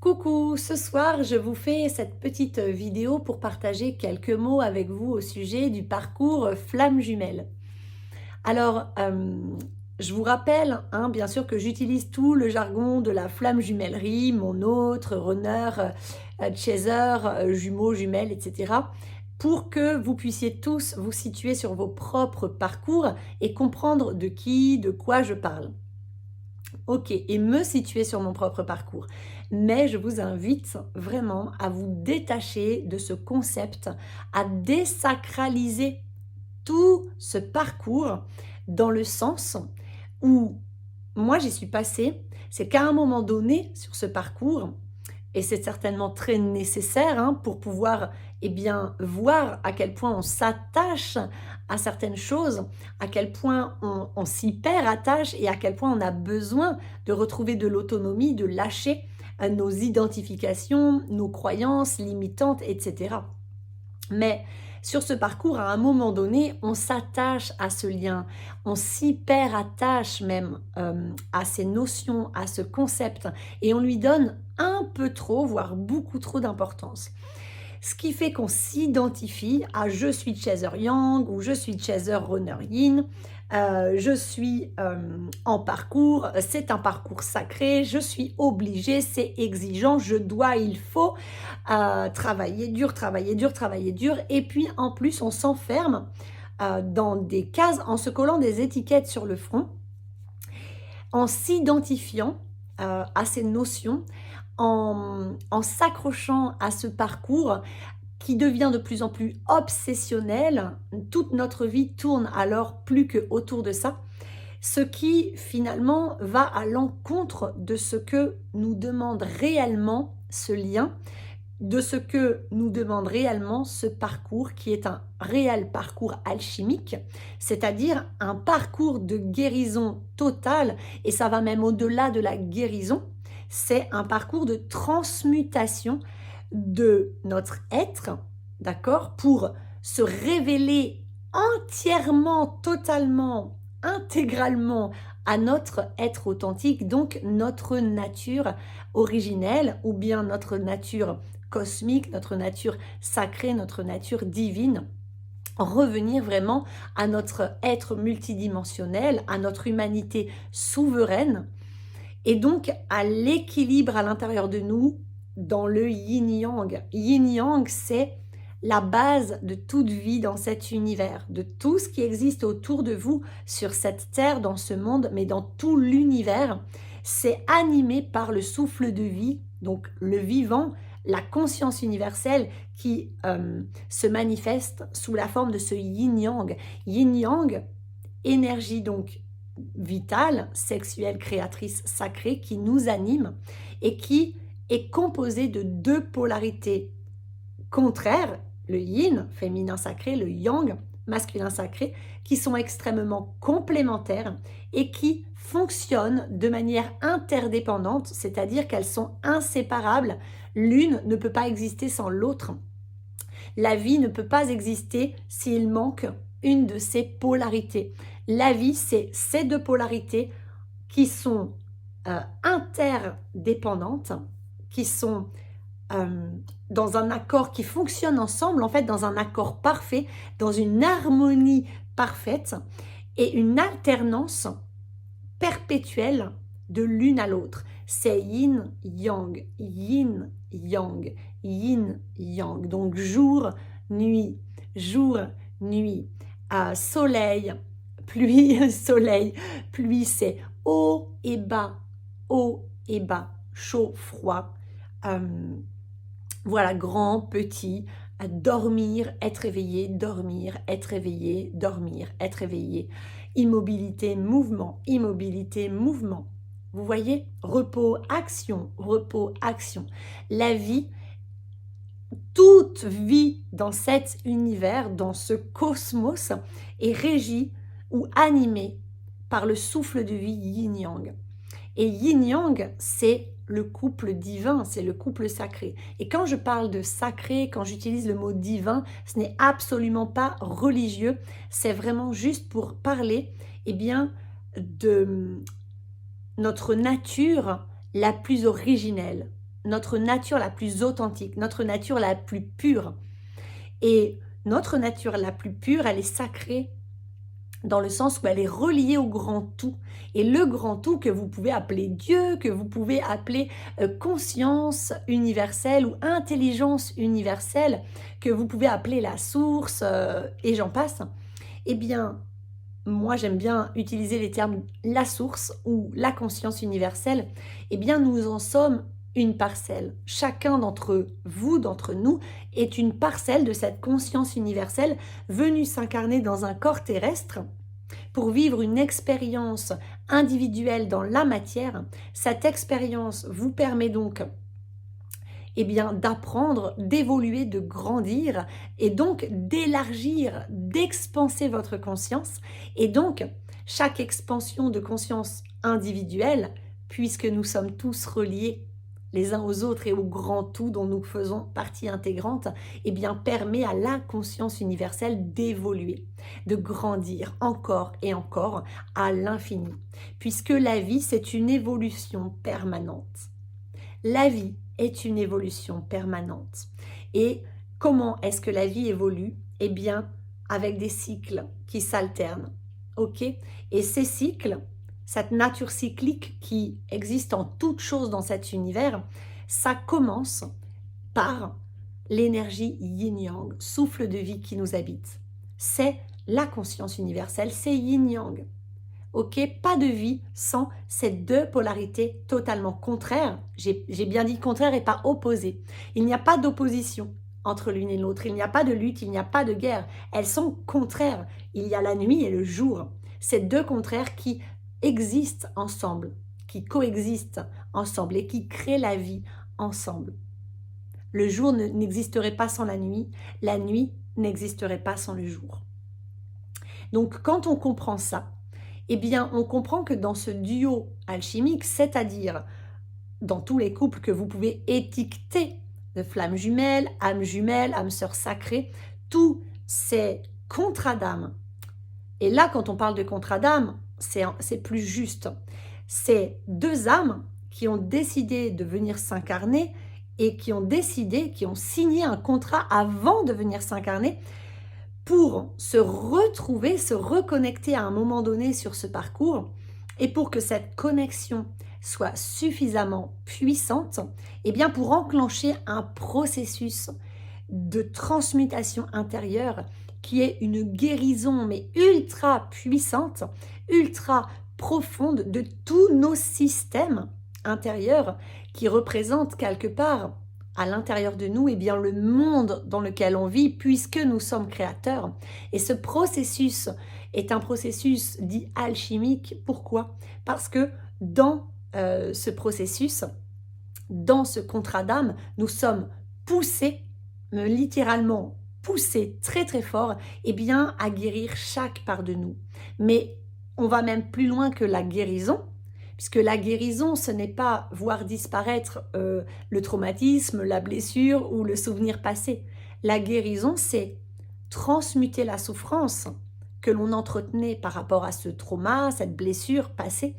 Coucou, ce soir je vous fais cette petite vidéo pour partager quelques mots avec vous au sujet du parcours flamme jumelle. Alors, je vous rappelle, hein, bien sûr que j'utilise tout le jargon de la flamme jumellerie, mon autre, runner, chaser, jumeaux, jumelles, etc. pour que vous puissiez tous vous situer sur vos propres parcours et comprendre de qui, de quoi je parle. Ok, et me situer sur mon propre parcours. Mais je vous invite vraiment à vous détacher de ce concept, à désacraliser tout ce parcours dans le sens où moi j'y suis passée, c'est qu'à un moment donné sur ce parcours, et c'est certainement très nécessaire pour pouvoir voir à quel point on s'attache à certaines choses, à quel point on s'hyper attache et à quel point on a besoin de retrouver de l'autonomie, de lâcher nos identifications, nos croyances limitantes, etc. Mais sur ce parcours, à un moment donné, on s'attache à ce lien, on s'hyper attache même à ces notions, à ce concept, et on lui donne un peu trop, voire beaucoup trop d'importance. Ce qui fait qu'on s'identifie à je suis chaser yang ou je suis chaser runner yin, je suis en parcours, c'est un parcours sacré, je suis obligée, c'est exigeant, je dois, il faut travailler dur, travailler dur, travailler dur. Et puis en plus, on s'enferme dans des cases en se collant des étiquettes sur le front, en s'identifiant à ces notions, en s'accrochant à ce parcours qui devient de plus en plus obsessionnel. Toute notre vie tourne alors plus que autour de ça, ce qui finalement va à l'encontre de ce que nous demande réellement ce lien, de ce que nous demande réellement ce parcours qui est un réel parcours alchimique, c'est-à-dire un parcours de guérison totale, et ça va même au-delà de la guérison, c'est un parcours de transmutation de notre être, d'accord, pour se révéler entièrement, totalement, intégralement à notre être authentique, donc notre nature originelle ou bien notre nature cosmique, notre nature sacrée, notre nature divine. Revenir vraiment à notre être multidimensionnel, à notre humanité souveraine, et donc à l'équilibre à l'intérieur de nous dans le yin-yang. Yin-yang, c'est la base de toute vie dans cet univers, de tout ce qui existe autour de vous, sur cette terre, dans ce monde, mais dans tout l'univers. C'est animé par le souffle de vie, donc le vivant, la conscience universelle qui se manifeste sous la forme de ce yin-yang. Yin-yang, énergie donc vitale, sexuelle, créatrice, sacrée, qui nous anime et qui est composée de deux polarités contraires, le yin, féminin sacré, le yang, masculin sacré, qui sont extrêmement complémentaires et qui fonctionnent de manière interdépendante, c'est-à-dire qu'elles sont inséparables. L'une ne peut pas exister sans l'autre. La vie ne peut pas exister s'il manque une de ces polarités. La vie, c'est ces deux polarités qui sont interdépendantes, qui sont dans un accord, qui fonctionnent ensemble, en fait, dans un accord parfait, dans une harmonie parfaite et une alternance perpétuelle de l'une à l'autre. C'est yin-yang, yin-yang, yin-yang. Donc jour, nuit, soleil, pluie, soleil. Pluie, c'est haut et bas, chaud, froid. Voilà, grand, petit, dormir, être éveillé, dormir, être éveillé, dormir, être éveillé. Immobilité, mouvement, immobilité, mouvement. Vous voyez, repos, action, repos, action. La vie, toute vie dans cet univers, dans ce cosmos, est régie ou animée par le souffle de vie yin-yang. Et yin-yang, c'est le couple divin, c'est le couple sacré. Et quand je parle de sacré, quand j'utilise le mot divin, ce n'est absolument pas religieux, c'est vraiment juste pour parler de notre nature la plus originelle, notre nature la plus authentique, notre nature la plus pure. Et notre nature la plus pure, elle est sacrée dans le sens où elle est reliée au grand tout. Et le grand tout que vous pouvez appeler Dieu, que vous pouvez appeler conscience universelle ou intelligence universelle, que vous pouvez appeler la source, et j'en passe, eh bien, moi j'aime bien utiliser les termes la source ou la conscience universelle, eh bien nous en sommes une parcelle. Chacun d'entre vous, d'entre nous, est une parcelle de cette conscience universelle venue s'incarner dans un corps terrestre pour vivre une expérience individuelle dans la matière. Cette expérience vous permet donc d'apprendre, d'évoluer, de grandir et donc d'élargir, d'expanser votre conscience. Et donc, chaque expansion de conscience individuelle, puisque nous sommes tous reliés les uns aux autres et au grand tout dont nous faisons partie intégrante, permet à la conscience universelle d'évoluer, de grandir encore et encore à l'infini. Puisque la vie, c'est une évolution permanente. La vie est une évolution permanente. Et comment est-ce que la vie évolue? Avec des cycles qui s'alternent. Ok? Et ces cycles, cette nature cyclique qui existe en toute chose dans cet univers, ça commence par l'énergie yin-yang, souffle de vie qui nous habite. C'est la conscience universelle, c'est yin-yang. Ok, pas de vie sans ces deux polarités totalement contraires. J'ai bien dit contraires et pas opposées. Il n'y a pas d'opposition entre l'une et l'autre. Il n'y a pas de lutte, il n'y a pas de guerre. Elles sont contraires. Il y a la nuit et le jour. Ces deux contraires qui existent ensemble, qui coexistent ensemble et qui créent la vie ensemble. Le jour n'existerait pas sans la nuit n'existerait pas sans le jour. Donc quand on comprend ça, on comprend que dans ce duo alchimique, c'est-à-dire dans tous les couples que vous pouvez étiqueter de flammes jumelles, âme sœur sacrée, tous ces contrats d'âme. Et là, quand on parle de contrat d'âme, c'est plus juste. C'est deux âmes qui ont décidé de venir s'incarner et qui ont signé un contrat avant de venir s'incarner pour se retrouver, se reconnecter à un moment donné sur ce parcours, et pour que cette connexion soit suffisamment puissante, pour enclencher un processus de transmutation intérieure qui est une guérison mais ultra puissante, ultra profonde de tous nos systèmes intérieurs qui représentent quelque part à l'intérieur de nous, le monde dans lequel on vit, puisque nous sommes créateurs. Et ce processus est un processus dit alchimique. Pourquoi? Parce que dans ce processus, dans ce contrat d'âme, nous sommes poussés, littéralement poussés très très fort, à guérir chaque part de nous. Mais on va même plus loin que la guérison, puisque la guérison, ce n'est pas voir disparaître le traumatisme, la blessure ou le souvenir passé. La guérison, c'est transmuter la souffrance que l'on entretenait par rapport à ce trauma, cette blessure passée,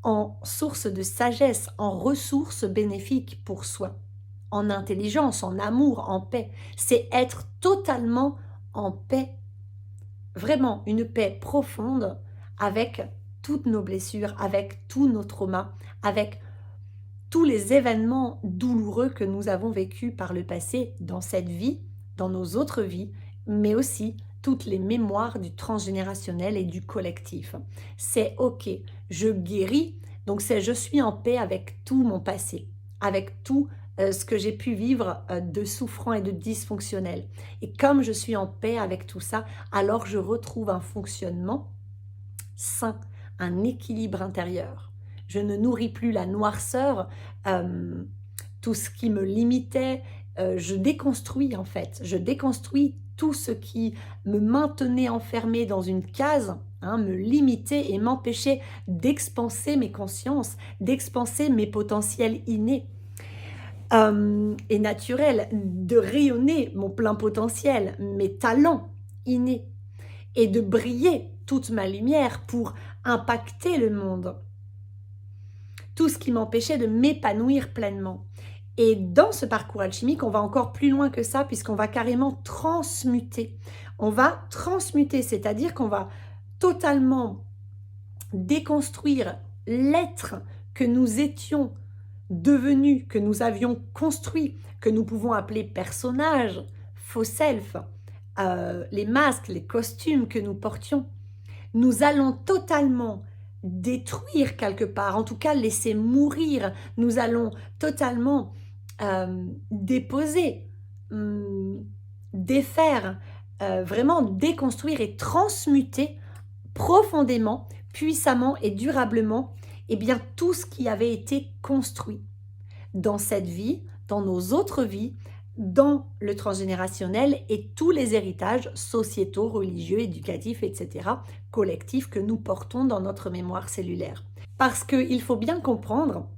en source de sagesse, en ressources bénéfiques pour soi, en intelligence, en amour, en paix. C'est être totalement en paix, vraiment une paix profonde avec toutes nos blessures, avec tous nos traumas, avec tous les événements douloureux que nous avons vécus par le passé dans cette vie, dans nos autres vies, mais aussi toutes les mémoires du transgénérationnel et du collectif. C'est ok, je guéris, donc c'est je suis en paix avec tout mon passé, avec tout ce que j'ai pu vivre de souffrant et de dysfonctionnel. Et comme je suis en paix avec tout ça, alors je retrouve un fonctionnement sain, un équilibre intérieur. Je ne nourris plus la noirceur, tout ce qui me limitait. Je déconstruis en fait. Je déconstruis tout ce qui me maintenait enfermée dans une case, me limiter et m'empêcher d'expanser mes consciences, d'expanser mes potentiels innés et naturels, de rayonner mon plein potentiel, mes talents innés et de briller toute ma lumière pour impacter le monde. Tout ce qui m'empêchait de m'épanouir pleinement. Et dans ce parcours alchimique, on va encore plus loin que ça, puisqu'on va carrément transmuter. On va transmuter, c'est-à-dire qu'on va totalement déconstruire l'être que nous étions devenus, que nous avions construit, que nous pouvons appeler personnage, faux self, les masques, les costumes que nous portions. Nous allons totalement détruire quelque part, en tout cas laisser mourir. Nous allons totalement déposer, défaire, vraiment déconstruire et transmuter profondément, puissamment et durablement, eh bien, tout ce qui avait été construit dans cette vie, dans nos autres vies, dans le transgénérationnel et tous les héritages sociétaux, religieux, éducatifs, etc., collectifs que nous portons dans notre mémoire cellulaire. Parce qu'il faut bien comprendre,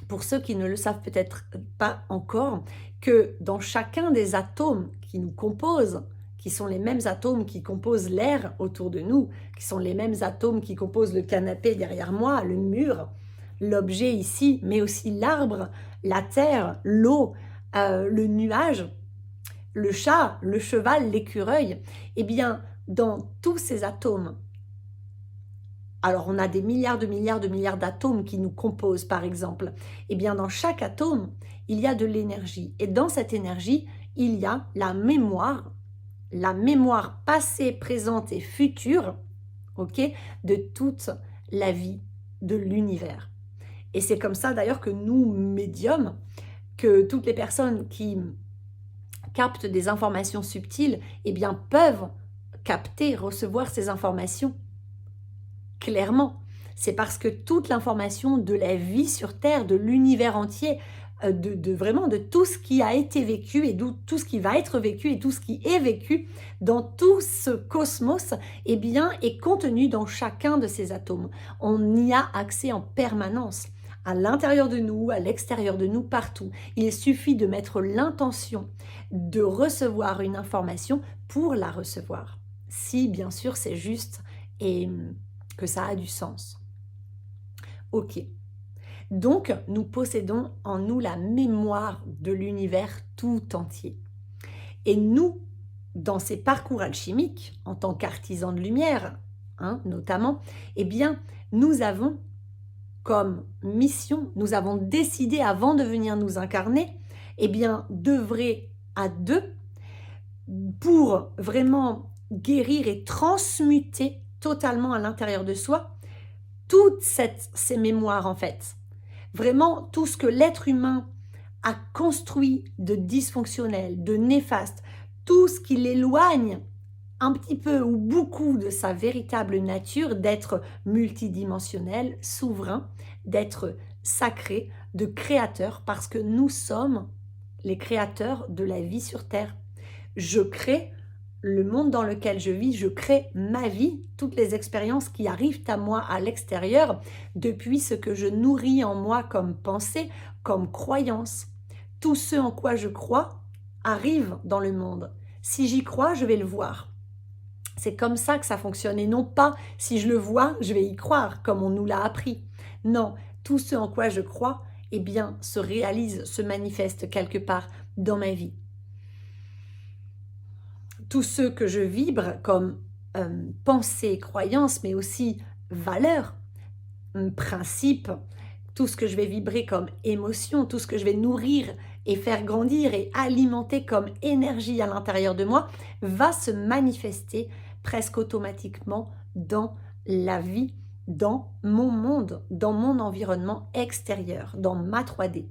pour ceux qui ne le savent peut-être pas encore, que dans chacun des atomes qui nous composent, qui sont les mêmes atomes qui composent l'air autour de nous, qui sont les mêmes atomes qui composent le canapé derrière moi, le mur, l'objet ici, mais aussi l'arbre, la terre, l'eau, le nuage, le chat, le cheval, l'écureuil, eh bien, dans tous ces atomes, alors on a des milliards d'atomes qui nous composent, par exemple, eh bien, dans chaque atome, il y a de l'énergie. Et dans cette énergie, il y a la mémoire passée, présente et future, ok, de toute la vie de l'univers. Et c'est comme ça d'ailleurs que nous, médiums, que toutes les personnes qui captent des informations subtiles, eh bien, peuvent capter, recevoir ces informations clairement. C'est parce que toute l'information de la vie sur Terre, de l'univers entier, vraiment de tout ce qui a été vécu et tout ce qui va être vécu et tout ce qui est vécu dans tout ce cosmos, eh bien, est contenu dans chacun de ces atomes. On y a accès en permanence, à l'intérieur de nous, à l'extérieur de nous, partout. Il suffit de mettre l'intention de recevoir une information pour la recevoir. Si, bien sûr, c'est juste et que ça a du sens. Ok. Donc, nous possédons en nous la mémoire de l'univers tout entier. Et nous, dans ces parcours alchimiques, en tant qu'artisans de lumière, notamment, eh bien, nous avons comme mission, nous avons décidé avant de venir nous incarner, eh bien, d'œuvrer à deux pour vraiment guérir et transmuter totalement à l'intérieur de soi toutes ces mémoires, en fait. Vraiment, tout ce que l'être humain a construit de dysfonctionnel, de néfaste, tout ce qui l'éloigne un petit peu ou beaucoup de sa véritable nature d'être multidimensionnel, souverain, d'être sacré, de créateur, parce que nous sommes les créateurs de la vie sur Terre. Je crée le monde dans lequel je vis, je crée ma vie, toutes les expériences qui arrivent à moi à l'extérieur, depuis ce que je nourris en moi comme pensée, comme croyance. Tout ce en quoi je crois arrive dans le monde. Si j'y crois, je vais le voir. C'est comme ça que ça fonctionne et non pas si je le vois, je vais y croire comme on nous l'a appris. Non, tout ce en quoi je crois, eh bien, se réalise, se manifeste quelque part dans ma vie. Tout ce que je vibre comme pensée, croyance, mais aussi valeur, principe, tout ce que je vais vibrer comme émotion, tout ce que je vais nourrir et faire grandir et alimenter comme énergie à l'intérieur de moi, va se manifester presque automatiquement dans la vie, dans mon monde, dans mon environnement extérieur, dans ma 3D.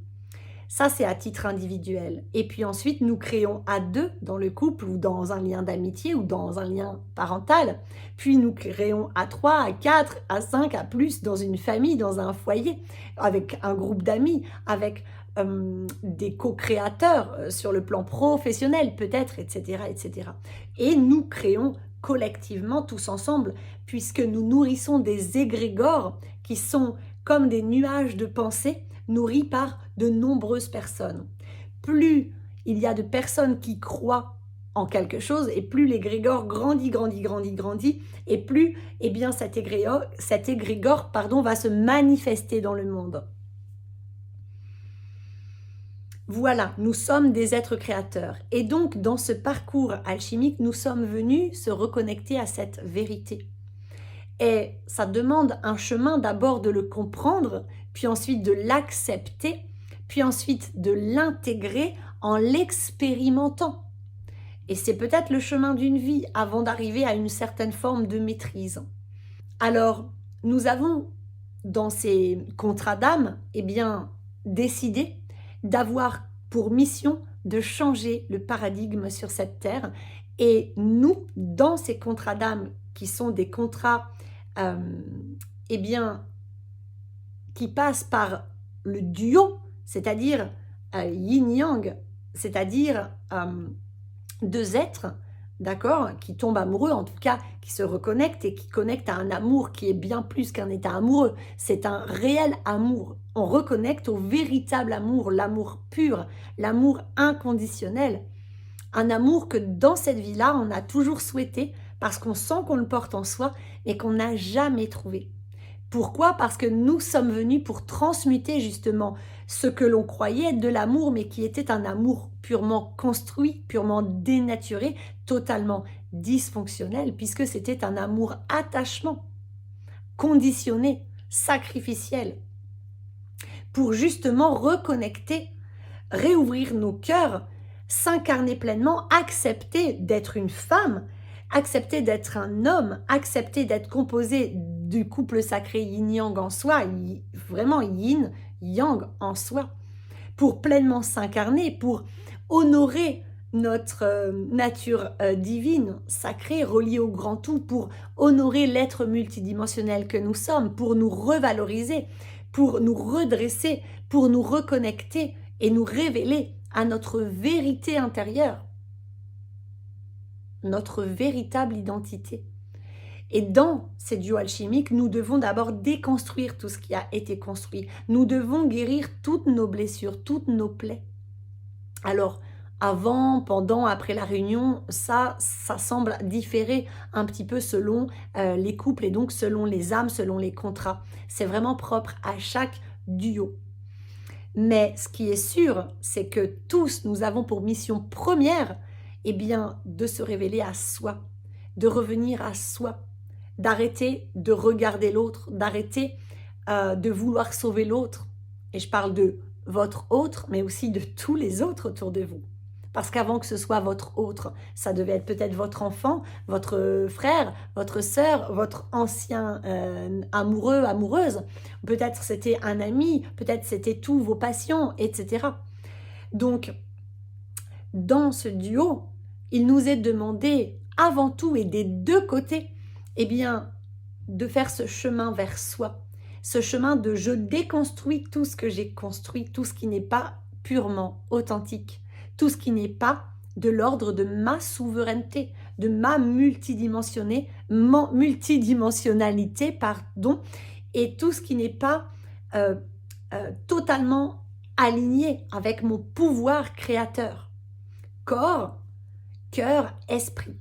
Ça, c'est à titre individuel. Et puis ensuite, nous créons à deux dans le couple ou dans un lien d'amitié ou dans un lien parental. Puis nous créons à 3, à 4, à 5, à plus dans une famille, dans un foyer, avec un groupe d'amis, avec des co-créateurs sur le plan professionnel peut-être, etc., etc. Et nous créons collectivement, tous ensemble, puisque nous nourrissons des égrégores qui sont comme des nuages de pensée nourris par de nombreuses personnes. Plus il y a de personnes qui croient en quelque chose, et plus l'égrégore grandit, et plus eh bien, cet égrégore va se manifester dans le monde. Voilà, nous sommes des êtres créateurs. Et donc, dans ce parcours alchimique, nous sommes venus se reconnecter à cette vérité. Et ça demande un chemin d'abord de le comprendre, puis ensuite de l'accepter, puis ensuite de l'intégrer en l'expérimentant. Et c'est peut-être le chemin d'une vie avant d'arriver à une certaine forme de maîtrise. Alors, nous avons, dans ces contrats d'âme, eh bien, décidé d'avoir pour mission de changer le paradigme sur cette terre. Et nous, dans ces contrats d'âme, qui sont des contrats eh bien, qui passent par le duo, c'est-à-dire yin-yang, c'est-à-dire deux êtres, d'accord, qui tombent amoureux, en tout cas, qui se reconnectent et qui connectent à un amour qui est bien plus qu'un état amoureux. C'est un réel amour. On reconnecte au véritable amour, l'amour pur, l'amour inconditionnel. Un amour que dans cette vie-là, on a toujours souhaité parce qu'on sent qu'on le porte en soi et qu'on n'a jamais trouvé. Pourquoi? Parce que nous sommes venus pour transmuter justement ce que l'on croyait être de l'amour, mais qui était un amour purement construit, purement dénaturé, totalement dysfonctionnel, puisque c'était un amour attachement, conditionné, sacrificiel, pour justement reconnecter, réouvrir nos cœurs, s'incarner pleinement, accepter d'être une femme, accepter d'être un homme, accepter d'être composé du couple sacré yin-yang en soi, vraiment yin-yang en soi, pour pleinement s'incarner, pour honorer notre nature divine, sacrée, reliée au grand tout, pour honorer l'être multidimensionnel que nous sommes, pour nous revaloriser, pour nous redresser, pour nous reconnecter et nous révéler à notre vérité intérieure, notre véritable identité. Et dans ces duos alchimiques, nous devons d'abord déconstruire tout ce qui a été construit. Nous devons guérir toutes nos blessures, toutes nos plaies. Alors, avant, pendant, après la réunion, ça semble différer un petit peu selon les couples et donc selon les âmes, selon les contrats. C'est vraiment propre à chaque duo. Mais ce qui est sûr, c'est que tous, nous avons pour mission première, eh bien, de se révéler à soi, de revenir à soi, d'arrêter de regarder l'autre, d'arrêter de vouloir sauver l'autre. Et je parle de votre autre, mais aussi de tous les autres autour de vous. Parce qu'avant que ce soit votre autre, ça devait être peut-être votre enfant, votre frère, votre sœur, votre ancien amoureux, amoureuse. Peut-être c'était un ami, peut-être c'était tous vos patients, etc. Donc, dans ce duo, il nous est demandé avant tout et des deux côtés, eh bien, de faire ce chemin vers soi. Ce chemin de je déconstruis tout ce que j'ai construit, tout ce qui n'est pas purement authentique, tout ce qui n'est pas de l'ordre de ma souveraineté, de ma multidimensionnalité, pardon, et tout ce qui n'est pas totalement aligné avec mon pouvoir créateur. Corps, cœur, esprit.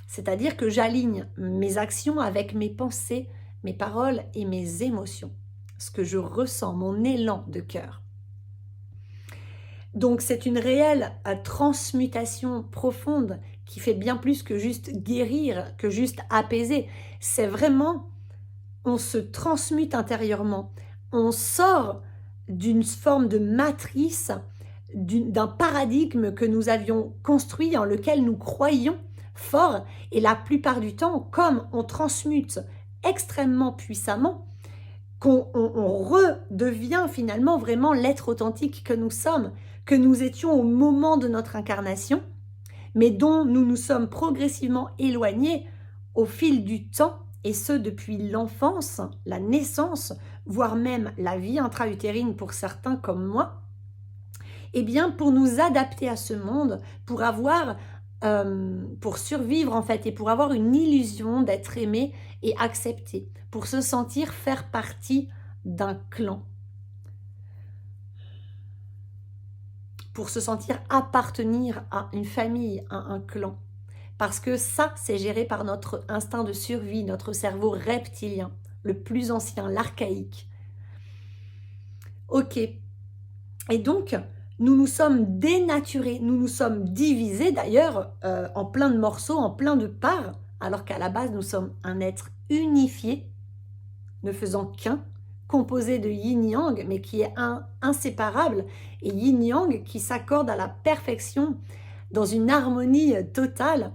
C'est-à-dire que j'aligne mes actions avec mes pensées, mes paroles et mes émotions. Ce que je ressens, mon élan de cœur. Donc c'est une réelle transmutation profonde qui fait bien plus que juste guérir, que juste apaiser. C'est vraiment, on se transmute intérieurement. On sort d'une forme de matrice, d'un paradigme que nous avions construit, en lequel nous croyions fort. Et la plupart du temps, comme on transmute extrêmement puissamment, qu'on redevient finalement vraiment l'être authentique que nous sommes, que nous étions au moment de notre incarnation, mais dont nous nous sommes progressivement éloignés au fil du temps, et ce depuis l'enfance, la naissance, voire même la vie intra-utérine pour certains comme moi, eh bien pour nous adapter à ce monde, pour avoir, pour survivre en fait, et pour avoir une illusion d'être aimé et accepté, pour se sentir faire partie d'un clan, pour se sentir appartenir à une famille, à un clan. Parce que ça, c'est géré par notre instinct de survie, notre cerveau reptilien, le plus ancien, l'archaïque. Ok. Et donc, nous nous sommes dénaturés, nous nous sommes divisés d'ailleurs en plein de morceaux, en plein de parts, alors qu'à la base, nous sommes un être unifié, ne faisant qu'un, composé de yin-yang, mais qui est inséparable, et yin-yang qui s'accorde à la perfection dans une harmonie totale.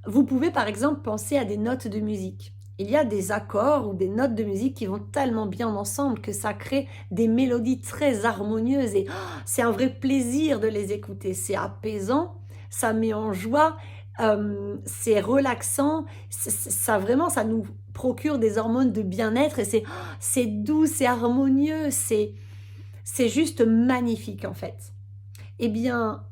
Vous pouvez par exemple penser à des notes de musique. Il y a des accords ou des notes de musique qui vont tellement bien ensemble que ça crée des mélodies très harmonieuses et c'est un vrai plaisir de les écouter. C'est apaisant, ça met en joie, c'est relaxant, ça vraiment, ça nous procure des hormones de bien-être et c'est doux, c'est harmonieux, c'est juste magnifique en fait. Eh bien,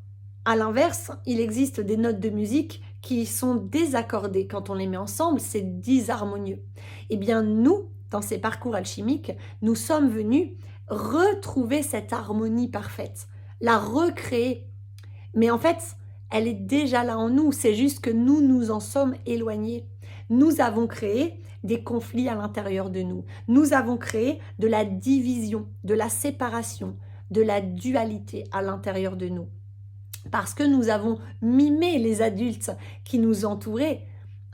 à l'inverse, il existe des notes de musique qui sont désaccordées. Quand on les met ensemble, c'est disharmonieux. Eh bien, nous, dans ces parcours alchimiques, nous sommes venus retrouver cette harmonie parfaite, la recréer. Mais en fait, elle est déjà là en nous, c'est juste que nous nous en sommes éloignés. Nous avons créé des conflits à l'intérieur de nous. Nous avons créé de la division, de la séparation, de la dualité à l'intérieur de nous. Parce que nous avons mimé les adultes qui nous entouraient,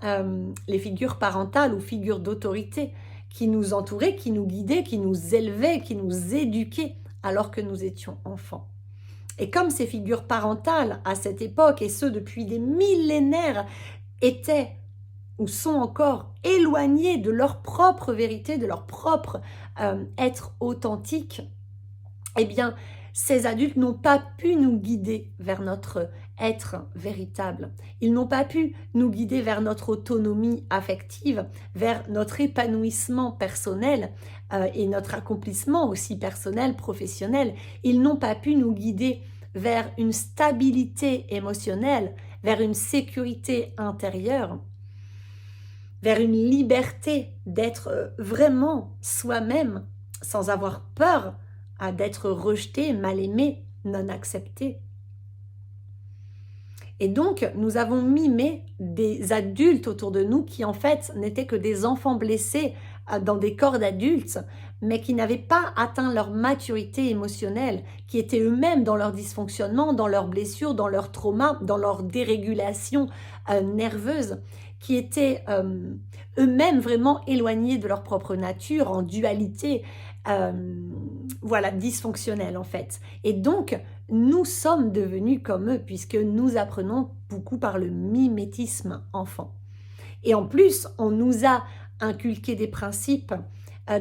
les figures parentales ou figures d'autorité qui nous entouraient, qui nous guidaient, qui nous élevaient, qui nous éduquaient alors que nous étions enfants. Et comme ces figures parentales à cette époque, et ce depuis des millénaires, étaient ou sont encore éloignés de leur propre vérité, de leur propre être authentique, eh bien, ces adultes n'ont pas pu nous guider vers notre être véritable. Ils n'ont pas pu nous guider vers notre autonomie affective, vers notre épanouissement personnel et notre accomplissement aussi personnel, professionnel. Ils n'ont pas pu nous guider vers une stabilité émotionnelle, vers une sécurité intérieure, vers une liberté d'être vraiment soi-même sans avoir peur d'être rejeté, mal aimé, non accepté. Et donc, nous avons mimé des adultes autour de nous qui en fait n'étaient que des enfants blessés dans des corps d'adultes, mais qui n'avaient pas atteint leur maturité émotionnelle, qui étaient eux-mêmes dans leur dysfonctionnement, dans leurs blessures, dans leurs traumas, dans leur dérégulation nerveuse, qui étaient eux-mêmes vraiment éloignés de leur propre nature, en dualité, voilà, dysfonctionnelle en fait. Et donc, nous sommes devenus comme eux puisque nous apprenons beaucoup par le mimétisme enfant. Et en plus, on nous a inculqué des principes,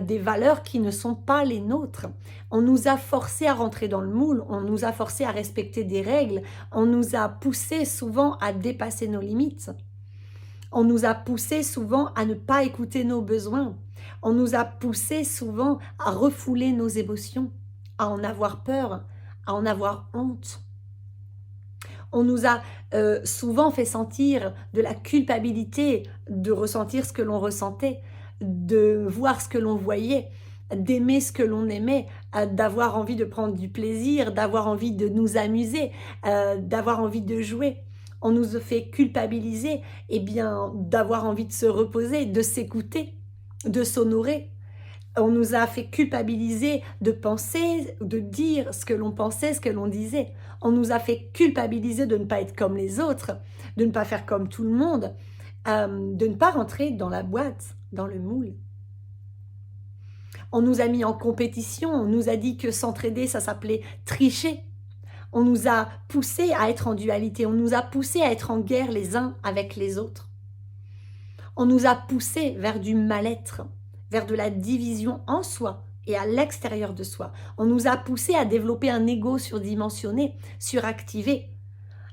des valeurs qui ne sont pas les nôtres. On nous a forcés à rentrer dans le moule, on nous a forcés à respecter des règles, on nous a poussés souvent à dépasser nos limites. On nous a poussés souvent à ne pas écouter nos besoins. On nous a poussés souvent à refouler nos émotions, à en avoir peur, à en avoir honte. On nous a souvent fait sentir de la culpabilité de ressentir ce que l'on ressentait, de voir ce que l'on voyait, d'aimer ce que l'on aimait, d'avoir envie de prendre du plaisir, d'avoir envie de nous amuser, d'avoir envie de jouer. On nous a fait culpabiliser, eh bien, d'avoir envie de se reposer, de s'écouter, de s'honorer. On nous a fait culpabiliser de penser, de dire ce que l'on pensait, ce que l'on disait. On nous a fait culpabiliser de ne pas être comme les autres, de ne pas faire comme tout le monde, de ne pas rentrer dans la boîte, dans le moule. On nous a mis en compétition, on nous a dit que s'entraider, ça s'appelait tricher. On nous a poussés à être en dualité, on nous a poussés à être en guerre les uns avec les autres. On nous a poussés vers du mal-être, vers de la division en soi et à l'extérieur de soi. On nous a poussés à développer un ego surdimensionné, suractivé,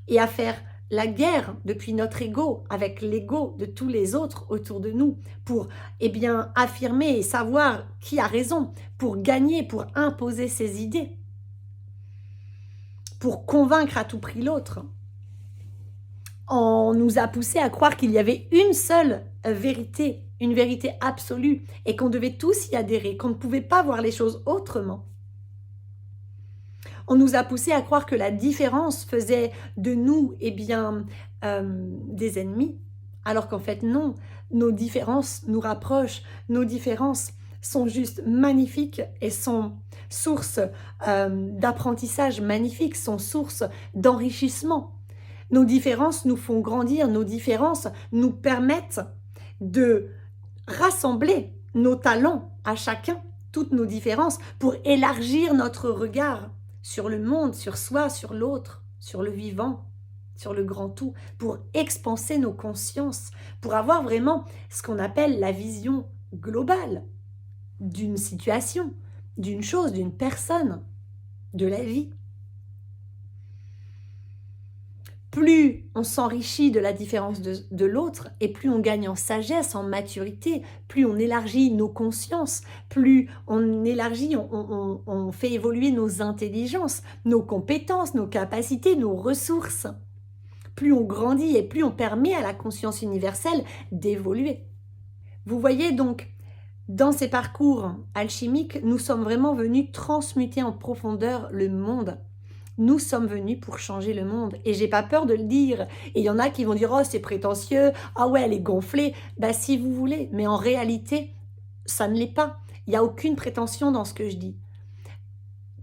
et à faire la guerre depuis notre ego avec l'ego de tous les autres autour de nous pour affirmer et savoir qui a raison, pour gagner, pour imposer ses idées, pour convaincre à tout prix l'autre. On nous a poussé à croire qu'il y avait une seule vérité, une vérité absolue, et qu'on devait tous y adhérer, qu'on ne pouvait pas voir les choses autrement. On nous a poussé à croire que la différence faisait de nous des ennemis, alors qu'en fait non, nos différences nous rapprochent, nos différences sont juste magnifiques et sont source d'apprentissage magnifique, sont source d'enrichissement. Nos différences nous font grandir, nos différences nous permettent de rassembler nos talents à chacun, toutes nos différences, pour élargir notre regard sur le monde, sur soi, sur l'autre, sur le vivant, sur le grand tout, pour expanser nos consciences, pour avoir vraiment ce qu'on appelle la vision globale d'une situation, d'une chose, d'une personne, de la vie. Plus on s'enrichit de la différence de l'autre et plus on gagne en sagesse, en maturité, plus on élargit nos consciences, plus on élargit, on fait évoluer nos intelligences, nos compétences, nos capacités, nos ressources. Plus on grandit et plus on permet à la conscience universelle d'évoluer. Vous voyez donc, dans ces parcours alchimiques, nous sommes vraiment venus transmuter en profondeur le monde. Nous sommes venus pour changer le monde. Et j'ai pas peur de le dire. Et il y en a qui vont dire « Oh, c'est prétentieux. Ah ouais, elle est gonflée. » Ben, si vous voulez. Mais en réalité, ça ne l'est pas. Il n'y a aucune prétention dans ce que je dis.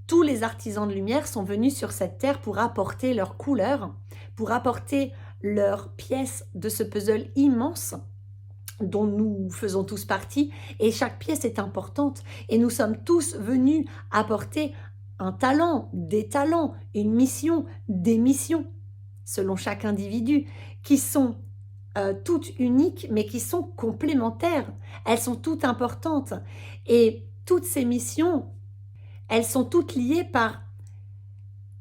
Tous les artisans de lumière sont venus sur cette terre pour apporter leur couleur, pour apporter leur pièce de ce puzzle immense dont nous faisons tous partie. Et chaque pièce est importante. Et nous sommes tous venus apporter un talent, des talents, une mission, des missions, selon chaque individu, qui sont toutes uniques, mais qui sont complémentaires. Elles sont toutes importantes. Et toutes ces missions, elles sont toutes liées par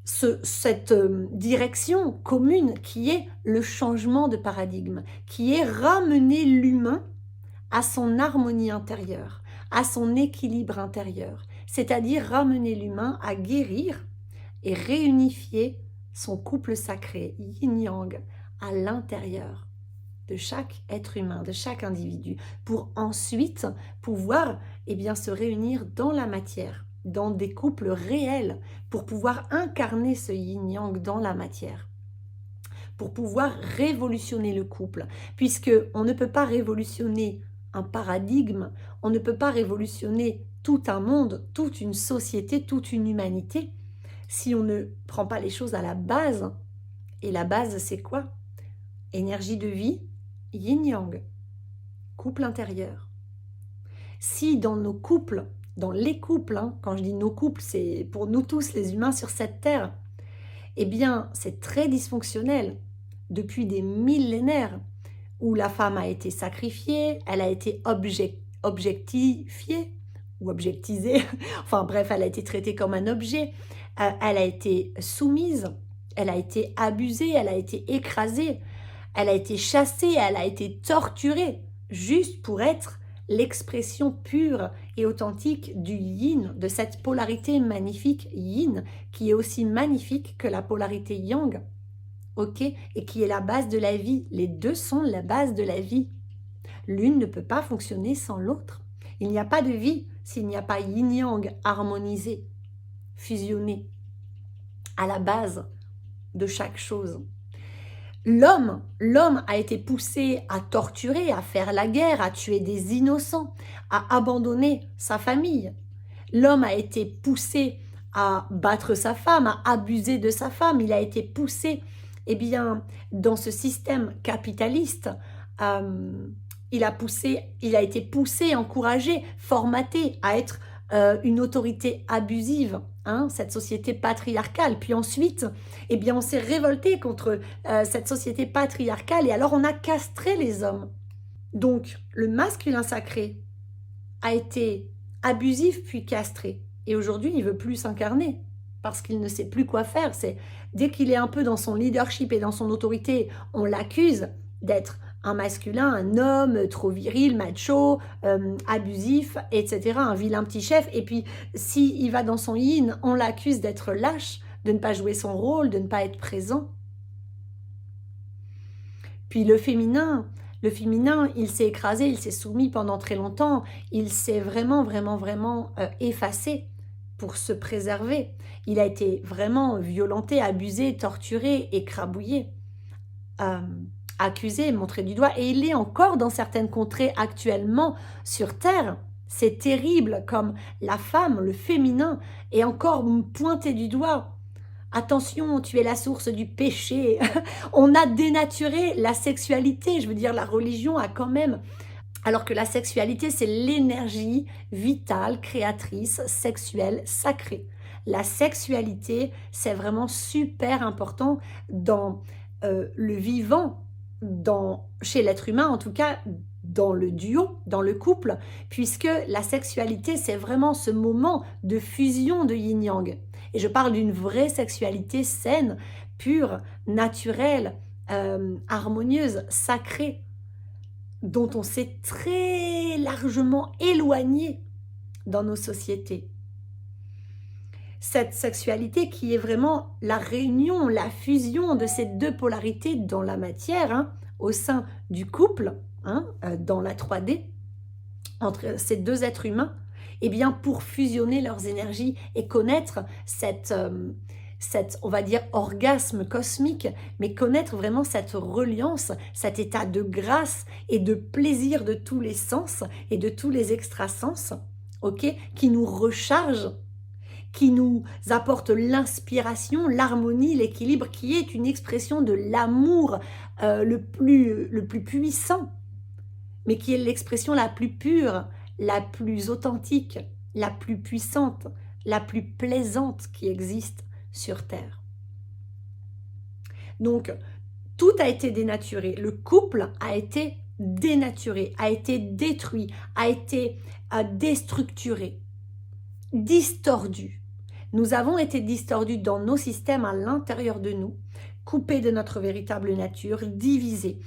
cette direction commune qui est le changement de paradigme, qui est ramener l'humain à son harmonie intérieure, à son équilibre intérieur, c'est-à-dire ramener l'humain à guérir et réunifier son couple sacré, yin-yang, à l'intérieur de chaque être humain, de chaque individu, pour ensuite pouvoir se réunir dans la matière, dans des couples réels, pour pouvoir incarner ce yin-yang dans la matière, pour pouvoir révolutionner le couple, puisque on ne peut pas révolutionner un paradigme, on ne peut pas révolutionner tout un monde, toute une société, toute une humanité, si on ne prend pas les choses à la base. Et la base, c'est quoi? Énergie de vie, yin-yang, couple intérieur. Si dans nos couples, dans les couples, quand je dis nos couples, c'est pour nous tous les humains sur cette terre, eh bien c'est très dysfonctionnel depuis des millénaires, où la femme a été sacrifiée, elle a été objectifiée ou objectisée, enfin bref, elle a été traitée comme un objet, elle a été soumise, elle a été abusée, elle a été écrasée, elle a été chassée, elle a été torturée, juste pour être l'expression pure et authentique du yin, de cette polarité magnifique yin, qui est aussi magnifique que la polarité yang. Ok, et qui est la base de la vie. Les deux sont la base de la vie. L'une ne peut pas fonctionner sans l'autre. Il n'y a pas de vie s'il n'y a pas yin-yang harmonisé, fusionné, à la base de chaque chose. L'homme a été poussé à torturer, à faire la guerre, à tuer des innocents, à abandonner sa famille. L'homme a été poussé à battre sa femme, à abuser de sa femme. Il a été poussé dans ce système capitaliste, il a été poussé, encouragé, formaté à être une autorité abusive, cette société patriarcale. Puis ensuite, on s'est révolté contre cette société patriarcale et alors on a castré les hommes. Donc, le masculin sacré a été abusif puis castré. Et aujourd'hui, il ne veut plus s'incarner parce qu'il ne sait plus quoi faire. Dès qu'il est un peu dans son leadership et dans son autorité, on l'accuse d'être un masculin, un homme trop viril, macho, abusif, etc., un vilain petit chef. Et puis, s'il va dans son yin, on l'accuse d'être lâche, de ne pas jouer son rôle, de ne pas être présent. Puis le féminin, il s'est écrasé, il s'est soumis pendant très longtemps, il s'est vraiment effacé pour se préserver. Il a été vraiment violenté, abusé, torturé, écrabouillé, accusé, montré du doigt. Et il est encore dans certaines contrées actuellement sur Terre. C'est terrible comme la femme, le féminin, est encore pointé du doigt. Attention, tu es la source du péché. On a dénaturé la sexualité. Je veux dire, la religion a quand même... Alors que la sexualité, c'est l'énergie vitale, créatrice, sexuelle, sacrée. La sexualité, c'est vraiment super important dans le vivant, chez l'être humain, en tout cas dans le duo, dans le couple, puisque la sexualité, c'est vraiment ce moment de fusion de yin-yang. Et je parle d'une vraie sexualité saine, pure, naturelle, harmonieuse, sacrée, dont on s'est très largement éloigné dans nos sociétés. Cette sexualité qui est vraiment la réunion, la fusion de ces deux polarités dans la matière, hein, au sein du couple, hein, dans la 3D, entre ces deux êtres humains, eh bien pour fusionner leurs énergies et connaître cette, on va dire, orgasme cosmique, mais connaître vraiment cette reliance, cet état de grâce et de plaisir de tous les sens et de tous les extrasens, ok, qui nous recharge, qui nous apporte l'inspiration, l'harmonie, l'équilibre, qui est une expression de l'amour le plus puissant, mais qui est l'expression la plus pure, la plus authentique, la plus puissante, la plus plaisante qui existe sur Terre. Donc, tout a été dénaturé. Le couple a été dénaturé, a été détruit, a été déstructuré, distordu. Nous avons été distordus dans nos systèmes à l'intérieur de nous, coupés de notre véritable nature, divisés.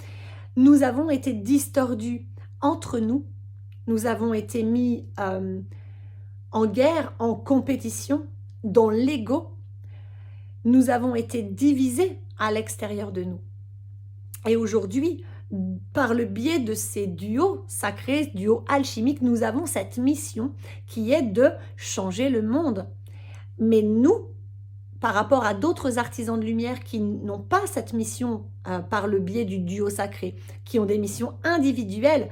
Nous avons été distordus entre nous. Nous avons été mis en guerre, en compétition, dans l'ego. Nous avons été divisés à l'extérieur de nous. Et aujourd'hui, par le biais de ces duos sacrés, duos alchimiques, nous avons cette mission qui est de changer le monde. Mais nous, par rapport à d'autres artisans de lumière qui n'ont pas cette mission par le biais du duo sacré, qui ont des missions individuelles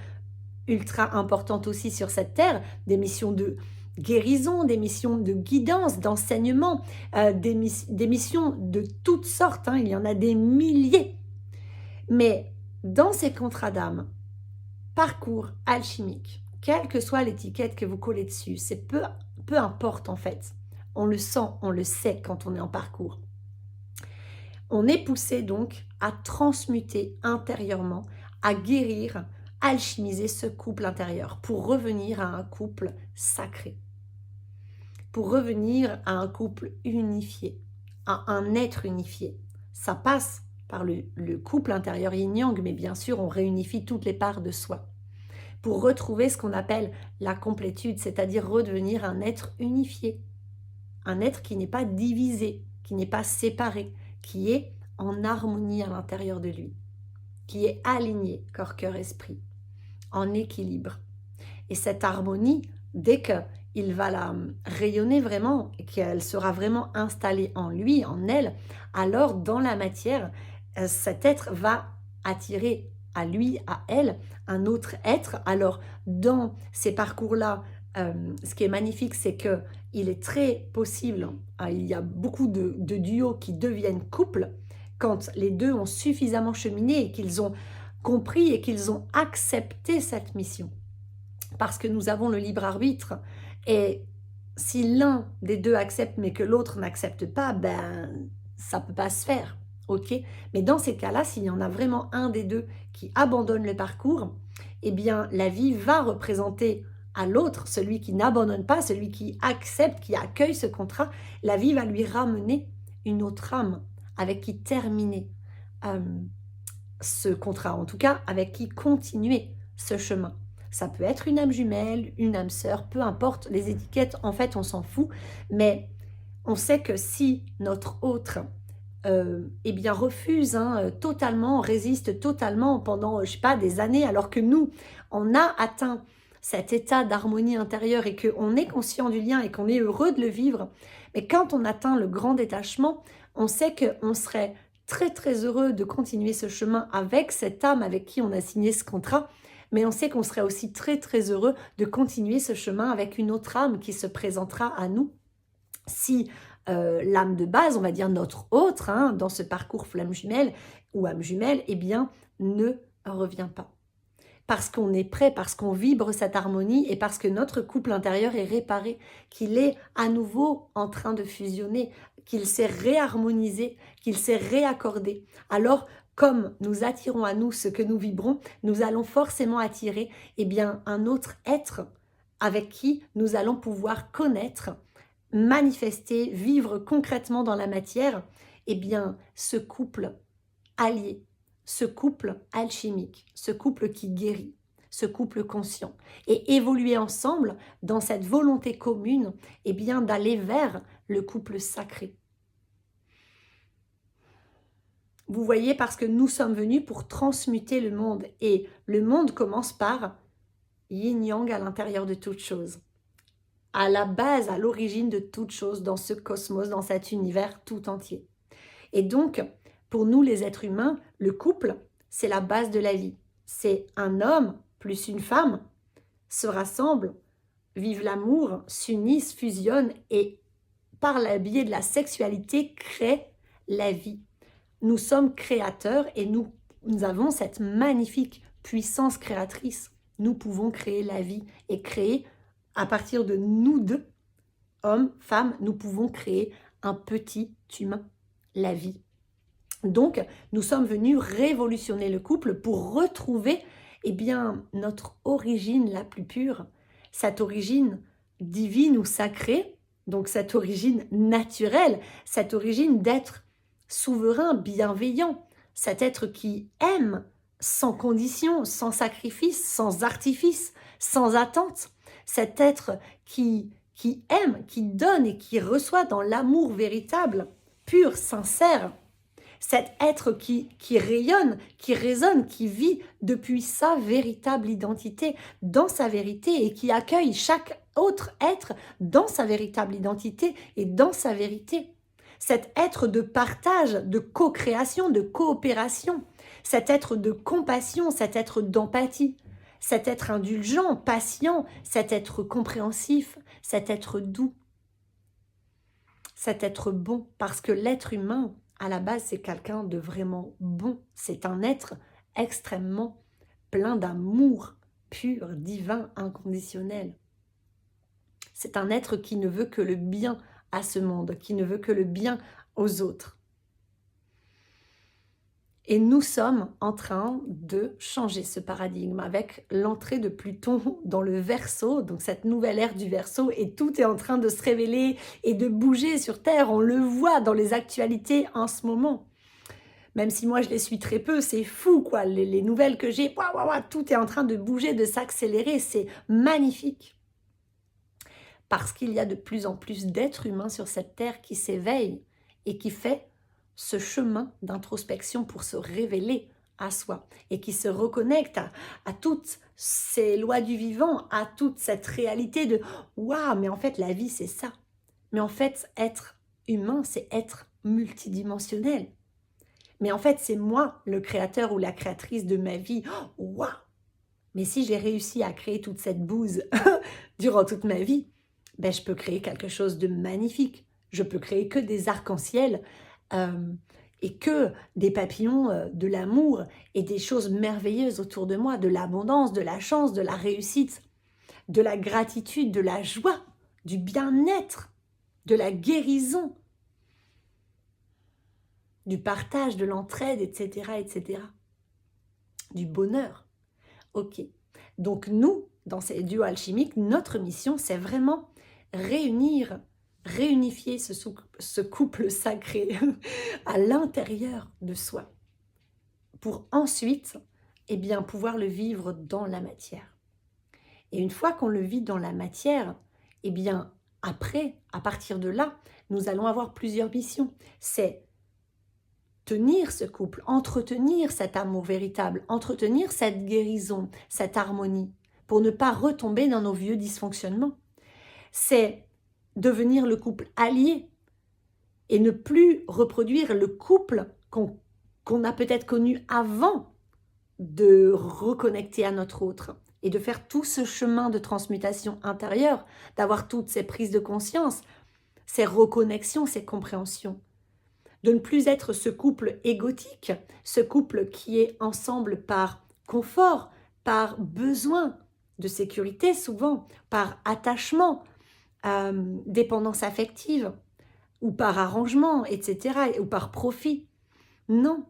ultra importantes aussi sur cette terre, des missions de guérison, des missions de guidance, d'enseignement, des missions de toutes sortes, hein, il y en a des milliers. Mais dans ces contrats d'âme, parcours alchimique, quelle que soit l'étiquette que vous collez dessus, c'est peu importe en fait. On le sent, on le sait quand on est en parcours. On est poussé donc à transmuter intérieurement, à guérir, alchimiser ce couple intérieur pour revenir à un couple sacré, pour revenir à un couple unifié, à un être unifié. Ça passe par le couple intérieur yin-yang, mais bien sûr, on réunifie toutes les parts de soi pour retrouver ce qu'on appelle la complétude, c'est-à-dire redevenir un être unifié. Un être qui n'est pas divisé, qui n'est pas séparé, qui est en harmonie à l'intérieur de lui, qui est aligné, corps, cœur, esprit, en équilibre. Et cette harmonie, dès qu'il va la rayonner vraiment, et qu'elle sera vraiment installée en lui, en elle, alors dans la matière, cet être va attirer à lui, à elle, un autre être. Alors dans ces parcours-là, ce qui est magnifique, c'est que il est très possible, il y a beaucoup de duos qui deviennent couples quand les deux ont suffisamment cheminé et qu'ils ont compris et qu'ils ont accepté cette mission. Parce que nous avons le libre arbitre et si l'un des deux accepte mais que l'autre n'accepte pas, ben ça ne peut pas se faire. Ok, mais dans ces cas-là, s'il y en a vraiment un des deux qui abandonne le parcours, eh bien la vie va représenter à l'autre, celui qui n'abandonne pas, celui qui accepte, qui accueille ce contrat, la vie va lui ramener une autre âme avec qui terminer ce contrat, en tout cas avec qui continuer ce chemin. Ça peut être une âme jumelle, une âme sœur, peu importe, les étiquettes, en fait, on s'en fout, mais on sait que si notre autre eh bien refuse totalement, résiste totalement pendant, je sais pas, des années, alors que nous, on a atteint cet état d'harmonie intérieure et qu'on est conscient du lien et qu'on est heureux de le vivre. Mais quand on atteint le grand détachement, on sait qu'on serait très très heureux de continuer ce chemin avec cette âme avec qui on a signé ce contrat, Mais on sait qu'on serait aussi très très heureux de continuer ce chemin avec une autre âme qui se présentera à nous. Si l'âme de base, on va dire notre autre, hein, dans ce parcours flamme jumelle ou âme jumelle, eh bien, ne revient pas. Parce qu'on est prêt, parce qu'on vibre cette harmonie et parce que notre couple intérieur est réparé, qu'il est à nouveau en train de fusionner, qu'il s'est réharmonisé, qu'il s'est réaccordé. Alors, comme nous attirons à nous ce que nous vibrons, nous allons forcément attirer eh bien, un autre être avec qui nous allons pouvoir connaître, manifester, vivre concrètement dans la matière, eh bien, ce couple allié, ce couple alchimique, ce couple qui guérit, ce couple conscient, et évoluer ensemble dans cette volonté commune, eh bien, d'aller vers le couple sacré. Vous voyez, parce que nous sommes venus pour transmuter le monde, et le monde commence par yin-yang à l'intérieur de toute chose. À la base, à l'origine de toute chose, dans ce cosmos, dans cet univers tout entier. Et donc, pour nous les êtres humains, le couple, c'est la base de la vie. C'est un homme plus une femme se rassemblent, vivent l'amour, s'unissent, fusionnent et par le biais de la sexualité créent la vie. Nous sommes créateurs et nous avons cette magnifique puissance créatrice. Nous pouvons créer la vie et créer, à partir de nous deux, hommes, femmes, nous pouvons créer un petit humain, la vie. Donc, nous sommes venus révolutionner le couple pour retrouver eh bien, notre origine la plus pure, cette origine divine ou sacrée, donc cette origine naturelle, cette origine d'être souverain, bienveillant, cet être qui aime sans condition, sans sacrifice, sans artifice, sans attente, cet être qui aime, qui donne et qui reçoit dans l'amour véritable, pur, sincère, cet être qui rayonne, qui résonne, qui vit depuis sa véritable identité, dans sa vérité, et qui accueille chaque autre être dans sa véritable identité et dans sa vérité. Cet être de partage, de co-création, de coopération, cet être de compassion, cet être d'empathie, cet être indulgent, patient, cet être compréhensif, cet être doux, cet être bon, parce que l'être humain, à la base, c'est quelqu'un de vraiment bon. C'est un être extrêmement plein d'amour, pur, divin, inconditionnel. C'est un être qui ne veut que le bien à ce monde, qui ne veut que le bien aux autres. Et nous sommes en train de changer ce paradigme avec l'entrée de Pluton dans le Verseau, donc cette nouvelle ère du Verseau, et tout est en train de se révéler et de bouger sur Terre. On le voit dans les actualités en ce moment. Même si moi je les suis très peu, c'est fou quoi, les nouvelles que j'ai, tout est en train de bouger, de s'accélérer, c'est magnifique. Parce qu'il y a de plus en plus d'êtres humains sur cette Terre qui s'éveillent et qui fait ce chemin d'introspection pour se révéler à soi et qui se reconnecte à toutes ces lois du vivant, à toute cette réalité de « Waouh, mais en fait, la vie, c'est ça. » Mais en fait, être humain, c'est être multidimensionnel. Mais en fait, c'est moi, le créateur ou la créatrice de ma vie. Waouh! Mais si j'ai réussi à créer toute cette bouse durant toute ma vie, ben, je peux créer quelque chose de magnifique. Je peux créer que des arcs-en-ciel et que des papillons de l'amour et des choses merveilleuses autour de moi, de l'abondance, de la chance, de la réussite, de la gratitude, de la joie, du bien-être, de la guérison, du partage, de l'entraide, etc., etc. Du bonheur. Ok. Donc nous, dans ces duos alchimiques, notre mission, c'est vraiment réunifier ce couple sacré à l'intérieur de soi pour ensuite eh bien, pouvoir le vivre dans la matière. Et une fois qu'on le vit dans la matière, eh bien, après, à partir de là, nous allons avoir plusieurs missions. C'est tenir ce couple, entretenir cet amour véritable, entretenir cette guérison, cette harmonie, pour ne pas retomber dans nos vieux dysfonctionnements. C'est devenir le couple allié et ne plus reproduire le couple qu'on a peut-être connu avant de reconnecter à notre autre et de faire tout ce chemin de transmutation intérieure, d'avoir toutes ces prises de conscience, ces reconnexions, ces compréhensions. De ne plus être ce couple égotique, ce couple qui est ensemble par confort, par besoin de sécurité souvent, par attachement, dépendance affective, ou par arrangement, etc., ou par profit. Non,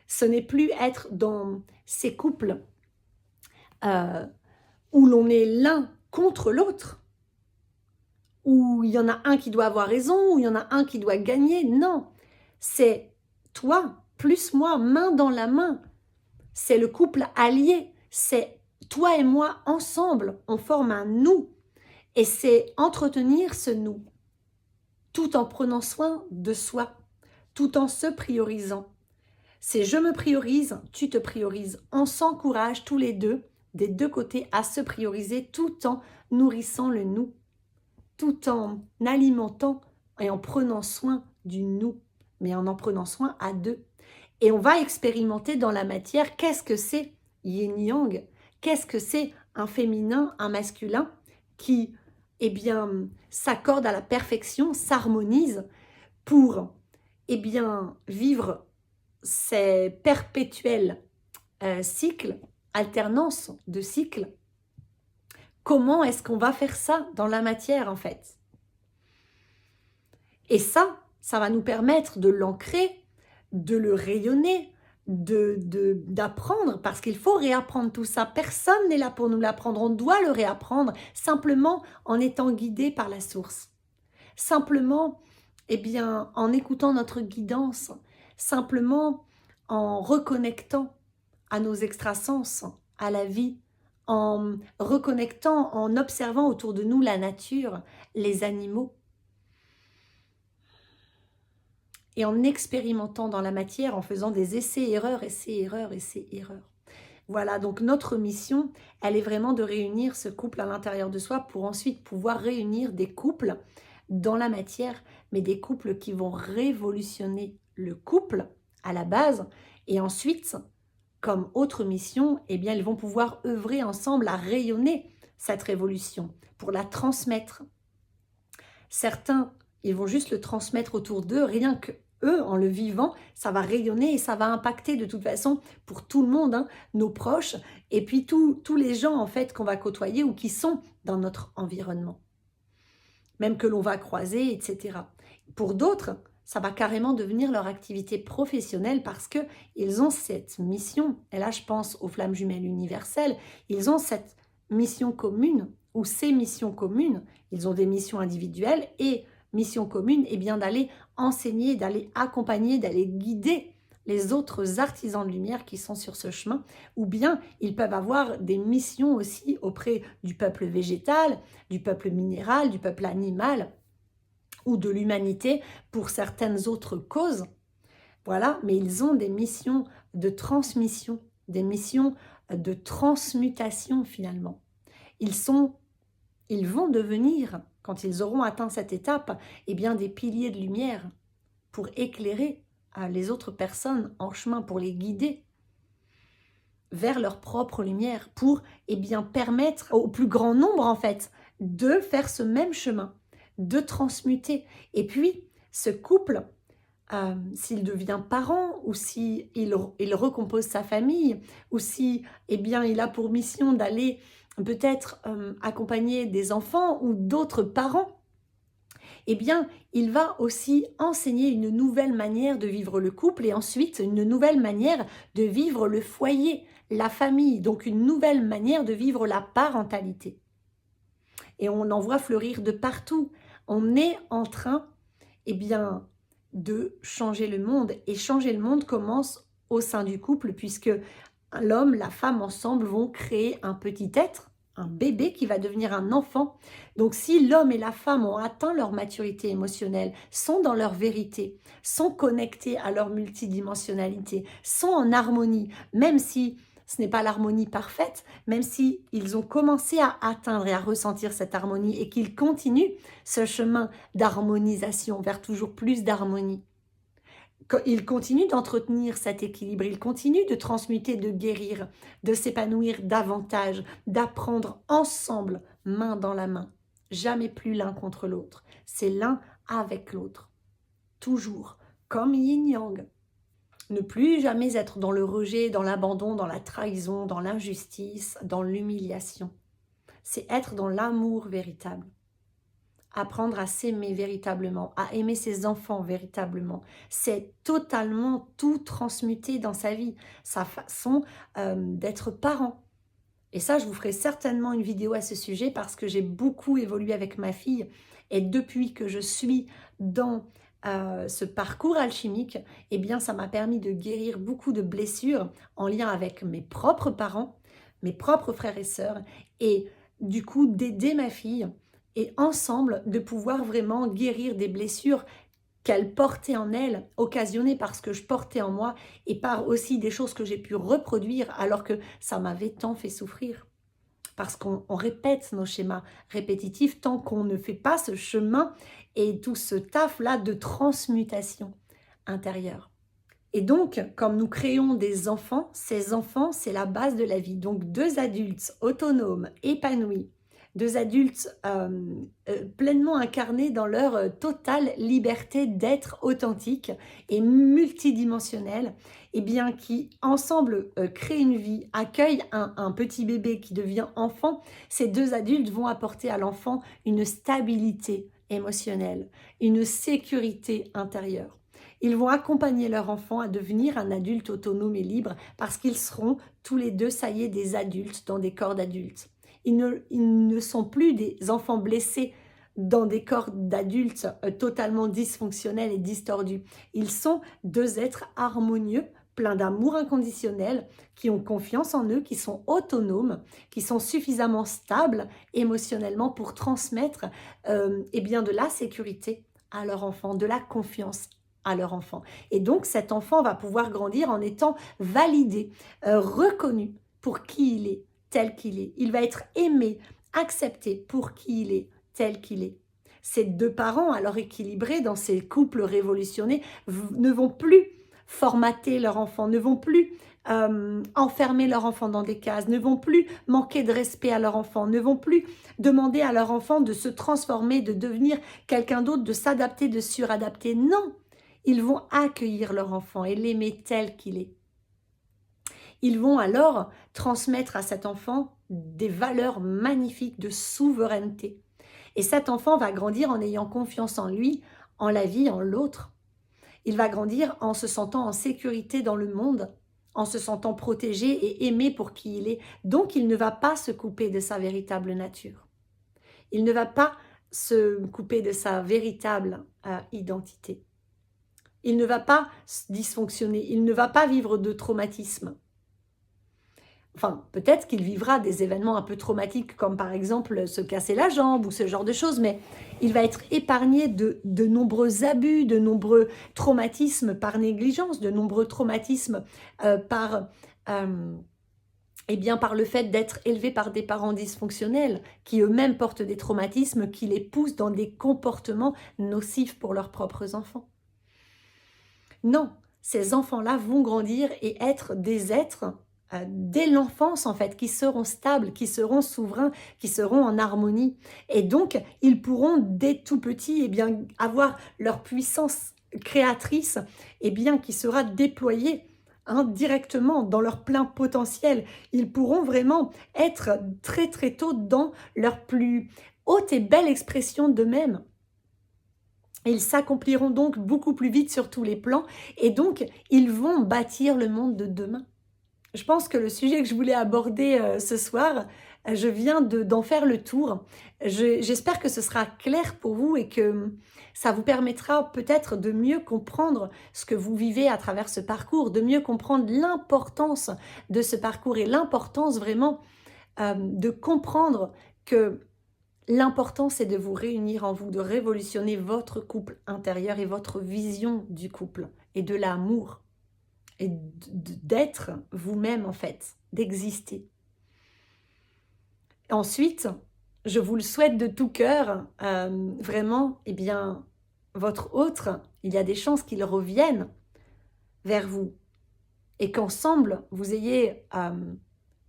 ce n'est plus être dans ces couples où l'on est l'un contre l'autre, où il y en a un qui doit avoir raison, où il y en a un qui doit gagner. Non, c'est toi plus moi, main dans la main. C'est le couple allié, c'est toi et moi ensemble, on forme un nous. Et c'est entretenir ce nous, tout en prenant soin de soi, tout en se priorisant. C'est je me priorise, tu te priorises. On s'encourage tous les deux, des deux côtés, à se prioriser tout en nourrissant le nous, tout en alimentant et en prenant soin du nous, mais en prenant soin à deux. Et on va expérimenter dans la matière qu'est-ce que c'est yin-yang, qu'est-ce que c'est un féminin, un masculin qui, eh bien, s'accorde à la perfection, s'harmonise pour, eh bien, vivre ces perpétuels cycles, alternance de cycles. Comment est-ce qu'on va faire ça dans la matière en fait? Et ça va nous permettre de l'ancrer, de le rayonner, d'apprendre, parce qu'il faut réapprendre tout ça. Personne n'est là pour nous l'apprendre, on doit le réapprendre simplement en étant guidé par la source. Simplement, eh bien, en écoutant notre guidance, simplement en reconnectant à nos extrasens, à la vie, en reconnectant, en observant autour de nous la nature, les animaux, et en expérimentant dans la matière, en faisant des essais-erreurs, essais-erreurs, essais-erreurs. Voilà, donc notre mission, elle est vraiment de réunir ce couple à l'intérieur de soi pour ensuite pouvoir réunir des couples dans la matière, mais des couples qui vont révolutionner le couple à la base. Et ensuite, comme autre mission, eh bien, ils vont pouvoir œuvrer ensemble à rayonner cette révolution, pour la transmettre. Certains, ils vont juste le transmettre autour d'eux, rien que eux, en le vivant, ça va rayonner et ça va impacter de toute façon pour tout le monde, hein, nos proches, et puis tous les gens en fait qu'on va côtoyer ou qui sont dans notre environnement, même que l'on va croiser, etc. Pour d'autres, ça va carrément devenir leur activité professionnelle parce qu'ils ont cette mission, et là je pense aux flammes jumelles universelles, ils ont cette mission commune, ou ces missions communes, ils ont des missions individuelles et mission commune, et bien d'aller enseigner, d'aller accompagner, d'aller guider les autres artisans de lumière qui sont sur ce chemin, ou bien ils peuvent avoir des missions aussi auprès du peuple végétal, du peuple minéral, du peuple animal, ou de l'humanité pour certaines autres causes. Voilà, mais ils ont des missions de transmission, des missions de transmutation finalement. Ils vont devenir, quand ils auront atteint cette étape, eh bien des piliers de lumière pour éclairer les autres personnes en chemin, pour les guider vers leur propre lumière, pour eh bien permettre au plus grand nombre en fait de faire ce même chemin, de transmuter. Et puis ce couple, s'il devient parent, ou s'il il recompose sa famille, ou si eh bien il a pour mission d'aller peut-être accompagner des enfants ou d'autres parents, eh bien, il va aussi enseigner une nouvelle manière de vivre le couple et ensuite une nouvelle manière de vivre le foyer, la famille, donc une nouvelle manière de vivre la parentalité. Et on en voit fleurir de partout. On est en train, eh bien, de changer le monde. Et changer le monde commence au sein du couple puisque l'homme, la femme ensemble vont créer un petit être, un bébé qui va devenir un enfant. Donc si l'homme et la femme ont atteint leur maturité émotionnelle, sont dans leur vérité, sont connectés à leur multidimensionnalité, sont en harmonie, même si ce n'est pas l'harmonie parfaite, même si ils ont commencé à atteindre et à ressentir cette harmonie et qu'ils continuent ce chemin d'harmonisation vers toujours plus d'harmonie. il continue d'entretenir cet équilibre, il continue de transmuter, de guérir, de s'épanouir davantage, d'apprendre ensemble, main dans la main. Jamais plus l'un contre l'autre, c'est l'un avec l'autre. Toujours, comme yin-yang. Ne plus jamais être dans le rejet, dans l'abandon, dans la trahison, dans l'injustice, dans l'humiliation. C'est être dans l'amour véritable. Apprendre à s'aimer véritablement, à aimer ses enfants véritablement. C'est totalement tout transmuter dans sa vie, sa façon d'être parent. Et ça, je vous ferai certainement une vidéo à ce sujet parce que j'ai beaucoup évolué avec ma fille. Et depuis que je suis dans ce parcours alchimique, eh bien, ça m'a permis de guérir beaucoup de blessures en lien avec mes propres parents, mes propres frères et sœurs, et du coup, d'aider ma fille et ensemble de pouvoir vraiment guérir des blessures qu'elle portait en elle, occasionnées par ce que je portais en moi et par aussi des choses que j'ai pu reproduire alors que ça m'avait tant fait souffrir. Parce qu'on répète nos schémas répétitifs tant qu'on ne fait pas ce chemin et tout ce taf-là de transmutation intérieure. Et donc, comme nous créons des enfants, ces enfants, c'est la base de la vie. Donc, 2 adultes autonomes, épanouis, 2 adultes pleinement incarnés dans leur totale liberté d'être authentique et multidimensionnelle, et bien qui ensemble créent une vie, accueillent un petit bébé qui devient enfant. Ces 2 adultes vont apporter à l'enfant une stabilité émotionnelle, une sécurité intérieure. Ils vont accompagner leur enfant à devenir un adulte autonome et libre parce qu'ils seront tous les 2, ça y est, des adultes dans des corps d'adultes. Ils ne sont plus des enfants blessés dans des corps d'adultes totalement dysfonctionnels et distordus. Ils sont 2 êtres harmonieux, pleins d'amour inconditionnel, qui ont confiance en eux, qui sont autonomes, qui sont suffisamment stables émotionnellement pour transmettre eh bien de la sécurité à leur enfant, de la confiance à leur enfant. Et donc cet enfant va pouvoir grandir en étant validé, reconnu pour qui il est, tel qu'il est. Il va être aimé, accepté pour qui il est, tel qu'il est. Ces 2 parents, alors équilibrés dans ces couples révolutionnés, ne vont plus formater leur enfant, ne vont plus enfermer leur enfant dans des cases, ne vont plus manquer de respect à leur enfant, ne vont plus demander à leur enfant de se transformer, de devenir quelqu'un d'autre, de s'adapter, de suradapter. Non, ils vont accueillir leur enfant et l'aimer tel qu'il est. Ils vont alors transmettre à cet enfant des valeurs magnifiques de souveraineté. Et cet enfant va grandir en ayant confiance en lui, en la vie, en l'autre. Il va grandir en se sentant en sécurité dans le monde, en se sentant protégé et aimé pour qui il est. Donc, il ne va pas se couper de sa véritable nature. Il ne va pas se couper de sa véritable identité. Il ne va pas dysfonctionner, il ne va pas vivre de traumatisme. Enfin, peut-être qu'il vivra des événements un peu traumatiques, comme par exemple se casser la jambe ou ce genre de choses, mais il va être épargné de nombreux abus, de nombreux traumatismes par négligence, de nombreux traumatismes par le fait d'être élevé par des parents dysfonctionnels, qui eux-mêmes portent des traumatismes, qui les poussent dans des comportements nocifs pour leurs propres enfants. Non, ces enfants-là vont grandir et être des êtres dès l'enfance en fait, qui seront stables, qui seront souverains, qui seront en harmonie. Et donc, ils pourront dès tout petits avoir leur puissance créatrice qui sera déployée directement dans leur plein potentiel. Ils pourront vraiment être très très tôt dans leur plus haute et belle expression d'eux-mêmes. Ils s'accompliront donc beaucoup plus vite sur tous les plans et donc ils vont bâtir le monde de demain. Je pense que le sujet que je voulais aborder ce soir, je viens d'en faire le tour. J'espère que ce sera clair pour vous et que ça vous permettra peut-être de mieux comprendre ce que vous vivez à travers ce parcours, de mieux comprendre l'importance de ce parcours et l'importance vraiment de comprendre que l'important, c'est de vous réunir en vous, de révolutionner votre couple intérieur et votre vision du couple et de l'amour et d'être vous-même en fait, d'exister. Ensuite, je vous le souhaite de tout cœur, vraiment, votre autre, il y a des chances qu'il revienne vers vous et qu'ensemble, vous ayez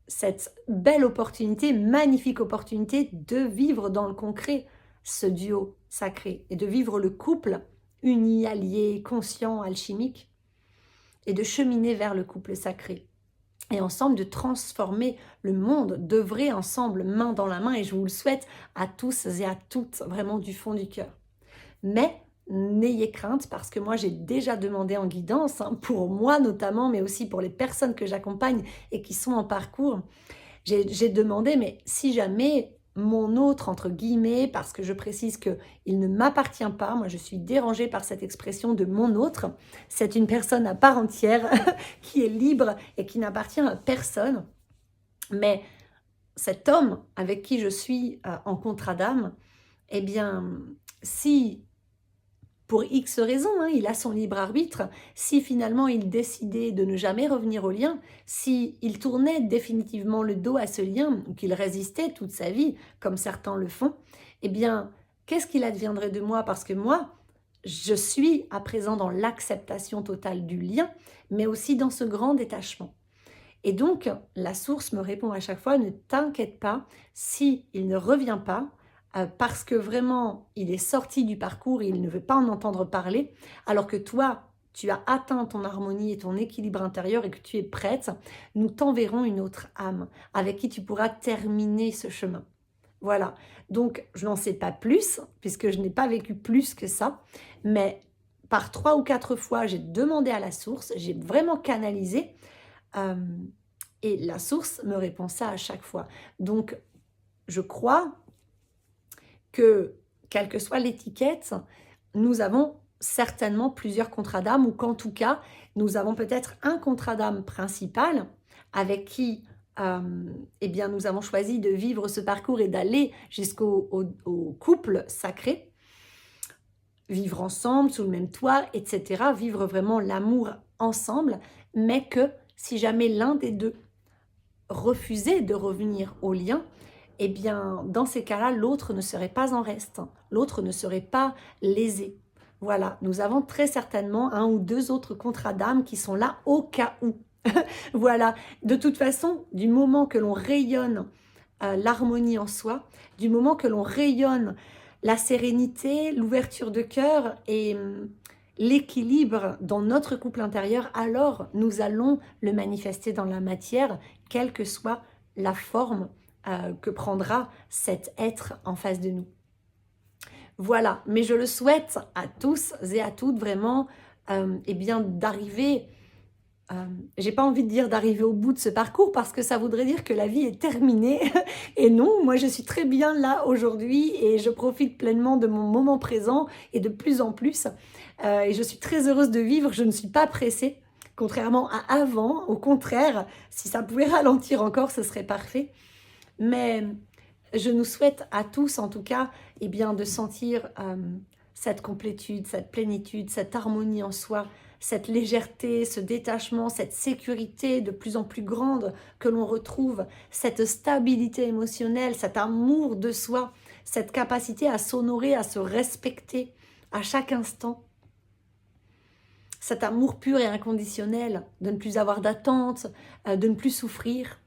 cette belle opportunité, magnifique opportunité de vivre dans le concret ce duo sacré et de vivre le couple uni, allié, conscient, alchimique et de cheminer vers le couple sacré. Et ensemble de transformer le monde, d'œuvrer ensemble main dans la main et je vous le souhaite à tous et à toutes vraiment du fond du cœur. Mais n'ayez crainte parce que moi j'ai déjà demandé en guidance, pour moi notamment, mais aussi pour les personnes que j'accompagne et qui sont en parcours, j'ai demandé, mais si jamais mon autre, entre guillemets, parce que je précise qu'il ne m'appartient pas, moi je suis dérangée par cette expression de mon autre, c'est une personne à part entière qui est libre et qui n'appartient à personne, mais cet homme avec qui je suis en contrat d'âme, eh bien, si pour X raisons, il a son libre arbitre, si finalement il décidait de ne jamais revenir au lien, s'il tournait définitivement le dos à ce lien, ou qu'il résistait toute sa vie, comme certains le font, eh bien, qu'est-ce qu'il adviendrait de moi? Parce que moi, je suis à présent dans l'acceptation totale du lien, mais aussi dans ce grand détachement. Et donc, la source me répond à chaque fois, ne t'inquiète pas, si il ne revient pas, parce que vraiment, il est sorti du parcours et il ne veut pas en entendre parler, alors que toi, tu as atteint ton harmonie et ton équilibre intérieur et que tu es prête, nous t'enverrons une autre âme avec qui tu pourras terminer ce chemin. Voilà, donc je n'en sais pas plus, puisque je n'ai pas vécu plus que ça, mais par 3 ou 4 fois, j'ai demandé à la source, j'ai vraiment canalisé, et la source me répond ça à chaque fois. Donc, je crois que, quelle que soit l'étiquette, nous avons certainement plusieurs contrats d'âme ou qu'en tout cas, nous avons peut-être un contrat d'âme principal avec qui eh bien, nous avons choisi de vivre ce parcours et d'aller jusqu'au couple sacré, vivre ensemble sous le même toit, etc., vivre vraiment l'amour ensemble, mais que si jamais l'un des deux refusait de revenir au lien, eh bien, dans ces cas-là, l'autre ne serait pas en reste, l'autre ne serait pas lésé. Voilà, nous avons très certainement un ou deux autres contrats d'âme qui sont là au cas où. Voilà, de toute façon, du moment que l'on rayonne l'harmonie en soi, du moment que l'on rayonne la sérénité, l'ouverture de cœur et l'équilibre dans notre couple intérieur, alors nous allons le manifester dans la matière, quelle que soit la forme que prendra cet être en face de nous. Voilà, mais je le souhaite à tous et à toutes vraiment eh bien d'arriver, j'ai pas envie de dire d'arriver au bout de ce parcours parce que ça voudrait dire que la vie est terminée et non, moi je suis très bien là aujourd'hui et je profite pleinement de mon moment présent et de plus en plus et je suis très heureuse de vivre, je ne suis pas pressée. Contrairement à avant, au contraire, si ça pouvait ralentir encore, ce serait parfait. Mais je nous souhaite à tous, en tout cas, eh bien, de sentir cette complétude, cette plénitude, cette harmonie en soi, cette légèreté, ce détachement, cette sécurité de plus en plus grande que l'on retrouve, cette stabilité émotionnelle, cet amour de soi, cette capacité à s'honorer, à se respecter à chaque instant. Cet amour pur et inconditionnel, de ne plus avoir d'attente, de ne plus souffrir.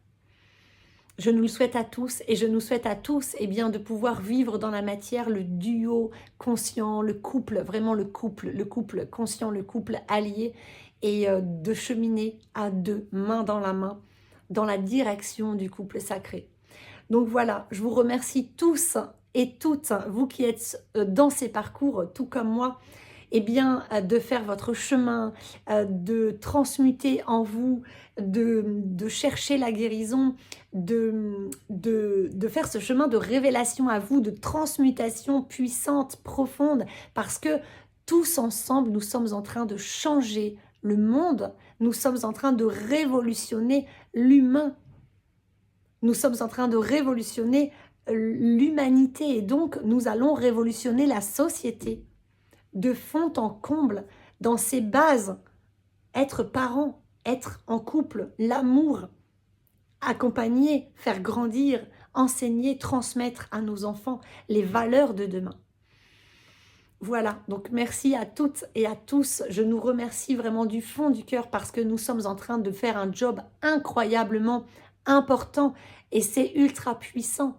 Je nous le souhaite à tous et je nous souhaite à tous eh bien, de pouvoir vivre dans la matière le duo conscient, le couple, vraiment le couple conscient, le couple allié et de cheminer à deux, main dans la main, dans la direction du couple sacré. Donc voilà, je vous remercie tous et toutes, vous qui êtes dans ces parcours, tout comme moi, eh bien, de faire votre chemin, de transmuter en vous, de chercher la guérison, de faire ce chemin de révélation à vous, de transmutation puissante, profonde, parce que tous ensemble, nous sommes en train de changer le monde, nous sommes en train de révolutionner l'humain, nous sommes en train de révolutionner l'humanité et donc nous allons révolutionner la société. De fond en comble, dans ses bases, être parent, être en couple, l'amour, accompagner, faire grandir, enseigner, transmettre à nos enfants les valeurs de demain. Voilà, donc merci à toutes et à tous. Je nous remercie vraiment du fond du cœur parce que nous sommes en train de faire un job incroyablement important et c'est ultra puissant.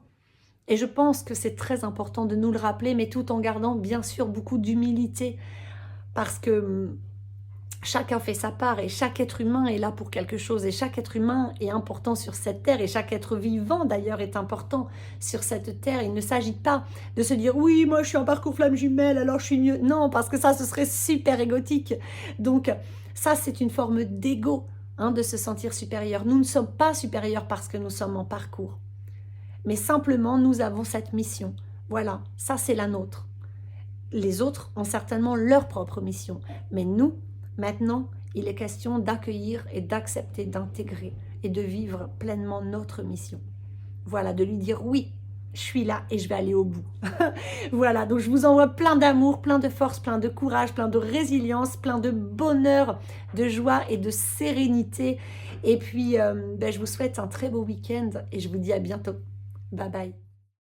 Et je pense que c'est très important de nous le rappeler, mais tout en gardant bien sûr beaucoup d'humilité parce que chacun fait sa part et chaque être humain est là pour quelque chose et chaque être humain est important sur cette terre et chaque être vivant d'ailleurs est important sur cette terre. Il ne s'agit pas de se dire oui, moi je suis en parcours flamme jumelle alors je suis mieux. Non, parce que ça ce serait super égotique. Donc ça c'est une forme d'ego, hein, de se sentir supérieur. Nous ne sommes pas supérieurs parce que nous sommes en parcours. Mais simplement nous avons cette mission. Voilà, ça c'est la nôtre. Les autres ont certainement leur propre mission. Mais nous, maintenant, il est question d'accueillir et d'accepter, d'intégrer et de vivre pleinement notre mission. Voilà, de lui dire oui, je suis là et je vais aller au bout. Voilà, donc je vous envoie plein d'amour, plein de force, plein de courage, plein de résilience, plein de bonheur, de joie et de sérénité. Et puis, je vous souhaite un très beau week-end et je vous dis à bientôt. Bye bye.